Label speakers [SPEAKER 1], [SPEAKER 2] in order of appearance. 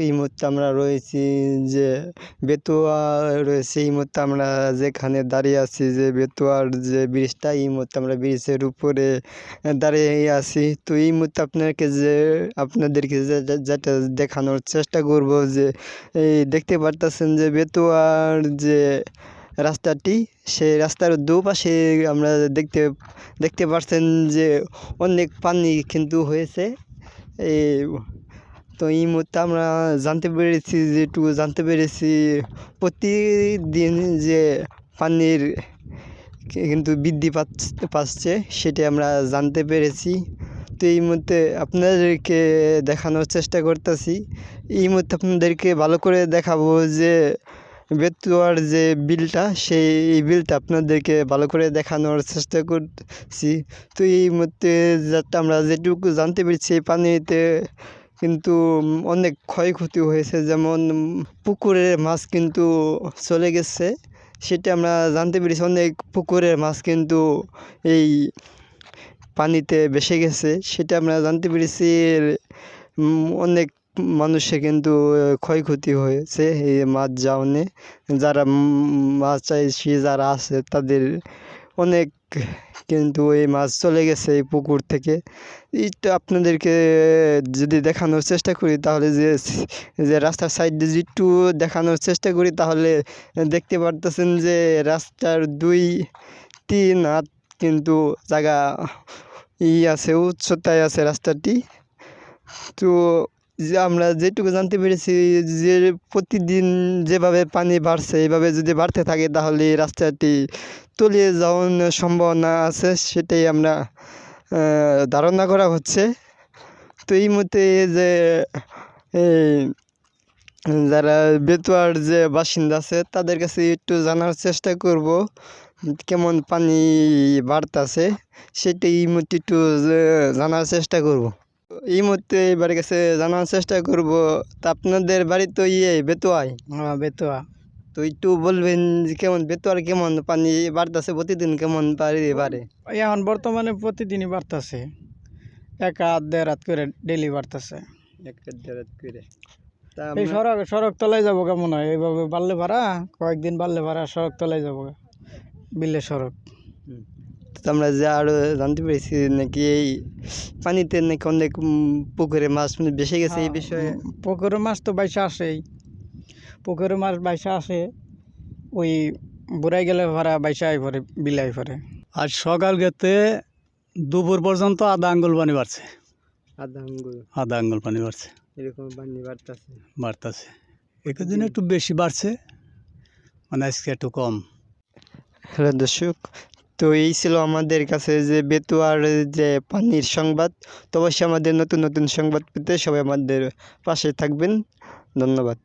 [SPEAKER 1] এই মুহূর্তে আমরা রয়েছি যে বেতুয়া রয়েছে। এই মুহূর্তে আমরা যেখানে দাঁড়িয়ে আছি যে বেতুয়ার যে ব্রিজটা, এই মুহূর্তে আমরা ব্রিজের উপরে দাঁড়িয়ে আছি। তো এই মুহূর্তে আপনাদেরকে যেটা দেখানোর চেষ্টা করব যে এই দেখতে পারতেছেন যে বেতুয়ার যে রাস্তাটি, সেই রাস্তার দুপাশে আমরা দেখতে পাচ্ছেন যে অনেক পানি কিন্তু হয়েছে। তো এই মুহূর্তে আমরা জানতে পেরেছি প্রতিদিন যে পানির কিন্তু বৃদ্ধি পাচ্ছে সেটা আমরা জানতে পেরেছি। তো এই মুহূর্তে আপনাদেরকে দেখানোর চেষ্টা করতেছি। এই মুহূর্তে আপনাদেরকে ভালো করে দেখাবো যে বেতুয়ার যে বিলটা, সেই বিলটা আপনাদেরকে ভালো করে দেখানোর চেষ্টা করছি। তো এই মুহূর্তে আমরা যেটুকু জানতে পেরেছি, এই পানিতে কিন্তু অনেক ক্ষয়ক্ষতি হয়েছে, যেমন পুকুরের মাছ কিন্তু চলে গেছে, সেটা আমরা জানতে পেরেছি। অনেক পুকুরের মাছ কিন্তু এই পানিতে ভেসে গেছে, সেটা আমরা জানতে পেরেছি। অনেক মানুষের কিন্তু ক্ষয়ক্ষতি হয়েছে এই মাছ যাওয়ানে। যারা মাছ চাষি যারা আছে তাদের অনেক কিন্তু এই মাছ চলে গেছে এই পুকুর থেকে। এইটা আপনাদেরকে যদি দেখানোর চেষ্টা করি তাহলে যে রাস্তার সাইডে একটু দেখানোর চেষ্টা করি তাহলে দেখতে পারতেছেন যে রাস্তার 2-3 হাত কিন্তু জায়গা আছে, উচ্চতায় আছে রাস্তাটি। তো আমরা যেটুকু জানতে পেরেছি যে প্রতিদিন যেভাবে পানি বাড়ছে, এইভাবে যদি বাড়তে থাকে তাহলে এই রাস্তাটি তলিয়ে যাওয়ার সম্ভাবনা আছে, সেটাই আমরা ধারণা করা হচ্ছে। তো এই মুহূর্তে যে যারা বেতুয়ার যে বাসিন্দা আছে তাদের কাছে একটু জানার চেষ্টা করব কেমন পানি বাড়তেছে, সেটাই এই মুহূর্তে একটু জানার চেষ্টা করব। এই মুহূর্তে এবারে কাছে জানার চেষ্টা করব। তা আপনাদের বাড়ি তো বেতুয়ায়?
[SPEAKER 2] হ্যাঁ, বেতুয়া।
[SPEAKER 1] তো একটু বলবেন যে বেতুয়ার কেমন পানি বাড়তেছে, প্রতিদিন কেমন পানি বাড়ে?
[SPEAKER 2] এখন বর্তমানে প্রতিদিনই বাড়তেছে, 1-1.5 হাত করে ডেলি বাড়তেছে।
[SPEAKER 1] 1-1.5 হাত করে। তা
[SPEAKER 2] এই সড়ক তলায় যাবো কেমন হয়, এইভাবে বাড়লে ভাড়া, কয়েকদিন বাড়লে ভাড়া সড়ক তলায় যাবো, বিলের সড়ক।
[SPEAKER 1] তো আমরা আরো জানতে পেরেছি নাকি এই পানিতে নাকি অনেক পুকুরে মাছ ভেসে গেছে, এই বিষয়ে?
[SPEAKER 2] পুকুরের মাছ তো বাইসা আসেই, পুকুরের মাছ বাইসা আসে, ওই বুড়াই গেলে ভাড়া বাইসা আই পরে, বিলাই পরে।
[SPEAKER 3] আজ সকাল গেতে দুপুর পর্যন্ত আধা আঙ্গুল পানি বাড়ছে। আধা আঙ্গুল পানি বাড়ছে,
[SPEAKER 1] এরকম পানি
[SPEAKER 3] বাড়তেছে। একদিন একটু বেশি বাড়ছে, মানে আজকে একটু কম।
[SPEAKER 1] হ্যালো দর্শক, তো এই ছিল আমাদের কাছে যে বেতুয়ার যে পানির সংবাদ। তো অবশ্যই আমাদের নতুন নতুন সংবাদ পেতে সবাই আমাদের পাশে থাকবেন। ধন্যবাদ।